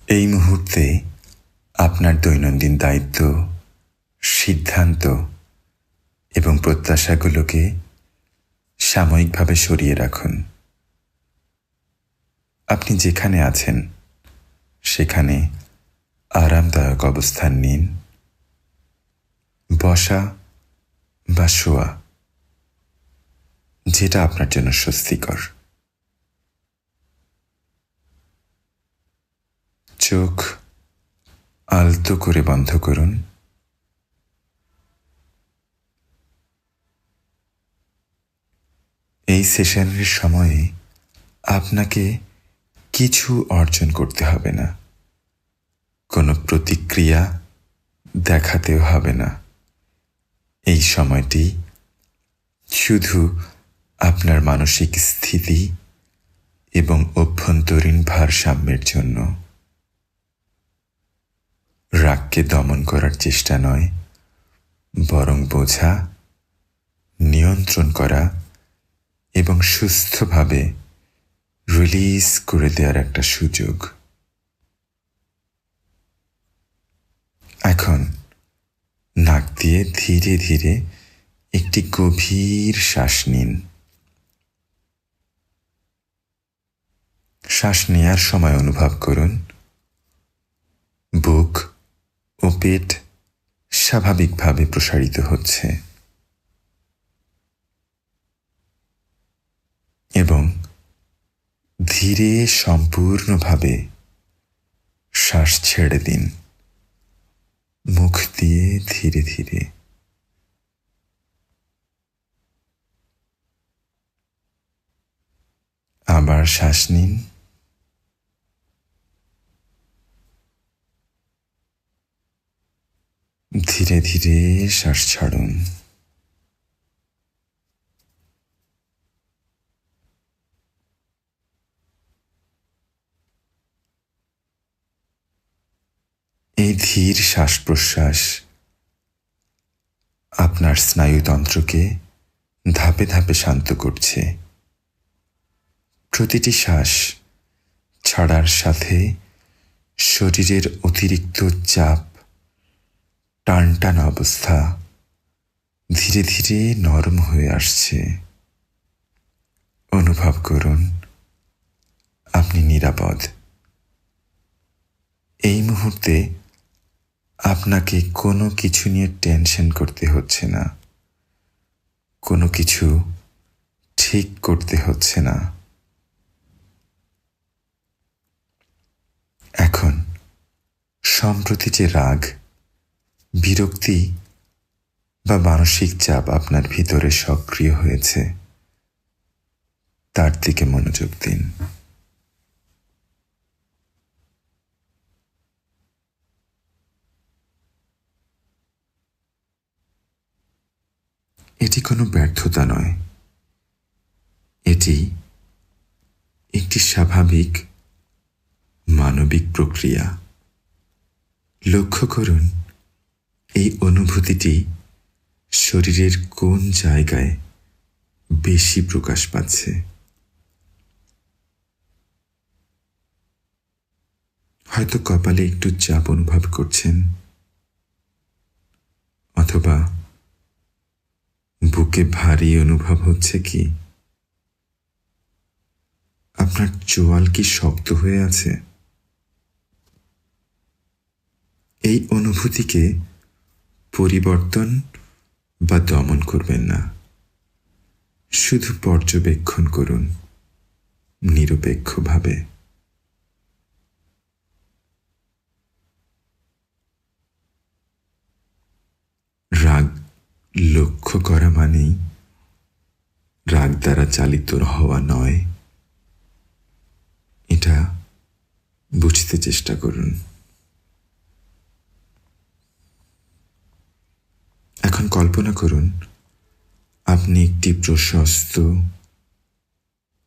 এই মুহূর্তে আপনার দৈনন্দিন দায়িত্ব, সিদ্ধান্ত এবং প্রত্যাশাগুলোকে সাময়িকভাবে সরিয়ে রাখুন। আপনি যেখানে আছেন সেখানে আরামদায়ক অবস্থান নিন। বসা বা শোয়া, যেটা আপনার জন্য স্বস্তিকর। চোখ আলতো করে বন্ধ করুন। এই সেশনের সময়ে আপনাকে কিছু অর্জন করতে হবে না, কোনো প্রতিক্রিয়া দেখাতেও হবে না। এই সময়টি শুধু আপনার মানসিক স্থিতি এবং অভ্যন্তরীণ ভারসাম্যের জন্য। রাগকে দমন করার চেষ্টা নয়, বরং বোঝা, নিয়ন্ত্রণ করা এবং সুস্থভাবে রিলিজ করে দেওয়ার একটা সুযোগ। এখন নাক দিয়ে ধীরে ধীরে একটি গভীর শ্বাস নিন। শ্বাস নেয়ার সময় অনুভব করুন বুক ও পেট স্বাভাবিকভাবে প্রসারিত হচ্ছে এবং ধীরে সম্পূর্ণভাবে শ্বাস ছেড়ে দিন মুখ দিয়ে ধীরে ধীরে। আবার শ্বাস নিন, ধীরে ধীরে শ্বাস ছাড়ুন। এই ধীর শ্বাস প্রশ্বাস আপনার স্নায়ুতন্ত্রকে ধাপে ধাপে শান্ত করছে। প্রতিটি শ্বাস ছাড়ার সাথে শরীরের অতিরিক্ত চাপ, টানটান অবস্থা ধীরে ধীরে নরম হয়ে আসছে। অনুভব করুন আপনি নিরাপদ। এই মুহূর্তে আপনাকে কোনো কিছু নিয়ে টেনশন করতে হচ্ছে না, কোনো কিছু ঠিক করতে হচ্ছে না। এখন সম্প্রতি যে রাগ, বিরক্তি বা মানসিক চাপ আপনার ভিতরে সক্রিয় হয়েছে, তার দিকে মনোযোগ দিন। এটি কোনো ব্যর্থতা নয়, এটি একটি স্বাভাবিক মানবিক প্রক্রিয়া। লক্ষ্য করুন এই অনুভূতিটি শরীরের কোন জায়গায় বেশি প্রকাশ পাচ্ছে। হয়তো কপালে একটু চাপ অনুভব করছেন, অথবা বুকে ভারী অনুভব হচ্ছে কি? আপনার চোয়াল কি শক্ত হয়ে আছে? এই অনুভূতিকে পরিবর্তন বা দমন করবেন না, শুধু পর্যবেক্ষণ করুন নিরপেক্ষভাবে। রাগ লক্ষ্য করা মানেই রাগ দ্বারা চালিত হওয়া নয়, এটা বুঝতে চেষ্টা করুন। এখন কল্পনা করুন আপনি একটি প্রশস্ত,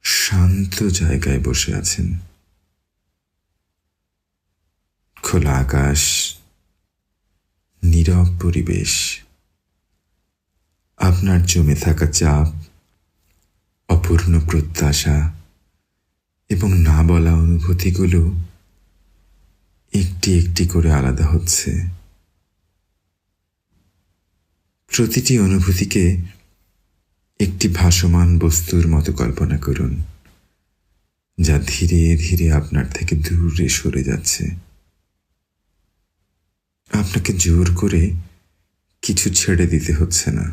শান্ত জায়গায় বসে আছেন। খোলা আকাশ, নীরব পরিবেশ, আপনার জমে থাকা চাপ, অপূর্ণ প্রত্যাশা এবং না বলা অনুভূতিগুলো একটি একটি করে আলাদা হচ্ছে। প্রতিটি অনুভূতিকে একটি ভাসমান বস্তুর মতো কল্পনা করুন, যা ধীরে ধীরে আপনার থেকে দূরে সরে যাচ্ছে। আপনাকে জোর করে কিছু ছেড়ে দিতে হচ্ছে না।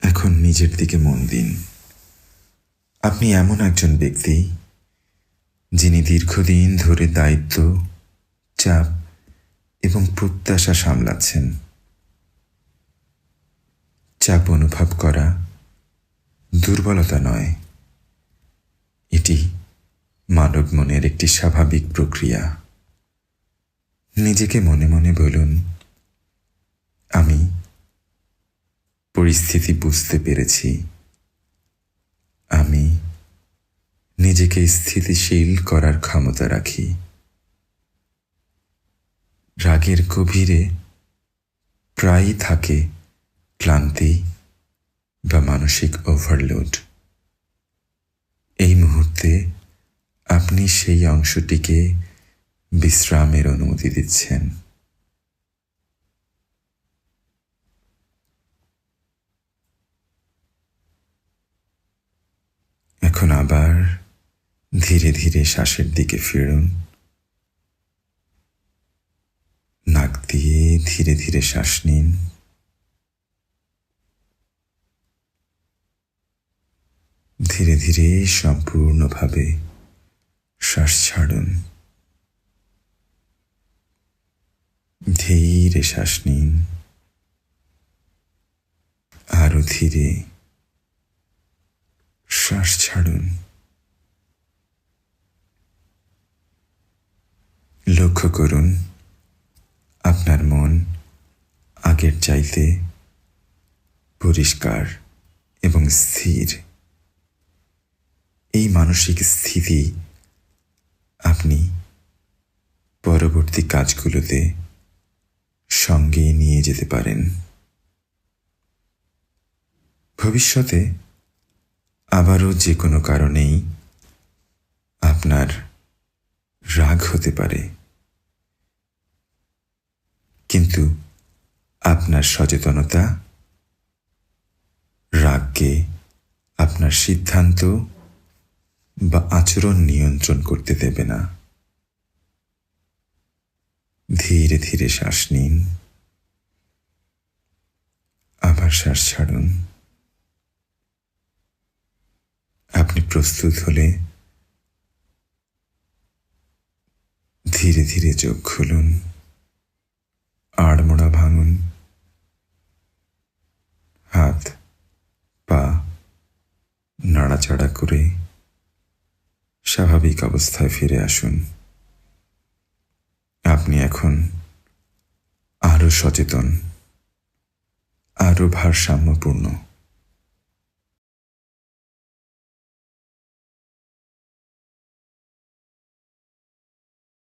এখন নিজের দিকে মন দিন। আপনি এমন একজন ব্যক্তি যিনি দীর্ঘদিন ধরে দায়িত্ব, চাপ এবং প্রত্যাশা সামলাচ্ছেন। চাপ অনুভব করা দুর্বলতা নয়, এটি মানব মনের একটি স্বাভাবিক প্রক্রিয়া। নিজেকে মনে মনে বলুন, আমি পরিস্থিতি বুঝতে পেরেছি। আমি নিজেকে স্থিতিশীল করার ক্ষমতা রাখি। রাগের গভীরে প্রায়ই থাকে ক্লান্তি বা মানসিক ওভারলোড। এই মুহূর্তে আপনি সেই অংশটিকে বিশ্রামের অনুমতি দিচ্ছেন। এখন আবার ধীরে ধীরে শ্বাসের দিকে ফিরুন। নাক দিয়ে ধীরে ধীরে শ্বাস নিন। ধীরে ধীরে সম্পূর্ণভাবে শ্বাস ছাড়ুন। ধীরে শ্বাস নিন, আরো ধীরে শ্বাস ছাড়ুন। লক্ষ্য করুন আপনার মন আগের চাইতে পরিষ্কার এবং স্থির। এই মানসিক স্থিতি আপনি পরবর্তী কাজগুলোতে সঙ্গে নিয়ে যেতে পারেন। ভবিষ্যতে আবারও যে কোনো কারণেই আপনার রাগ হতে পারে, কিন্তু আপনার সচেতনতা রাগকে আপনার সিদ্ধান্ত বা আচরণ নিয়ন্ত্রণ করতে দেবে না। ধীরে ধীরে শ্বাস নিন, আবার শ্বাস ছাড়ুন। আপনি প্রস্তুত হলে ধীরে ধীরে চোখ খুলুন, আড়মোড়া ভাঙুন, হাত পা নাড়াচাড়া করে স্বাভাবিক অবস্থায় ফিরে আসুন। আপনি এখন আরো সচেতন, আরো ভারসাম্যপূর্ণ।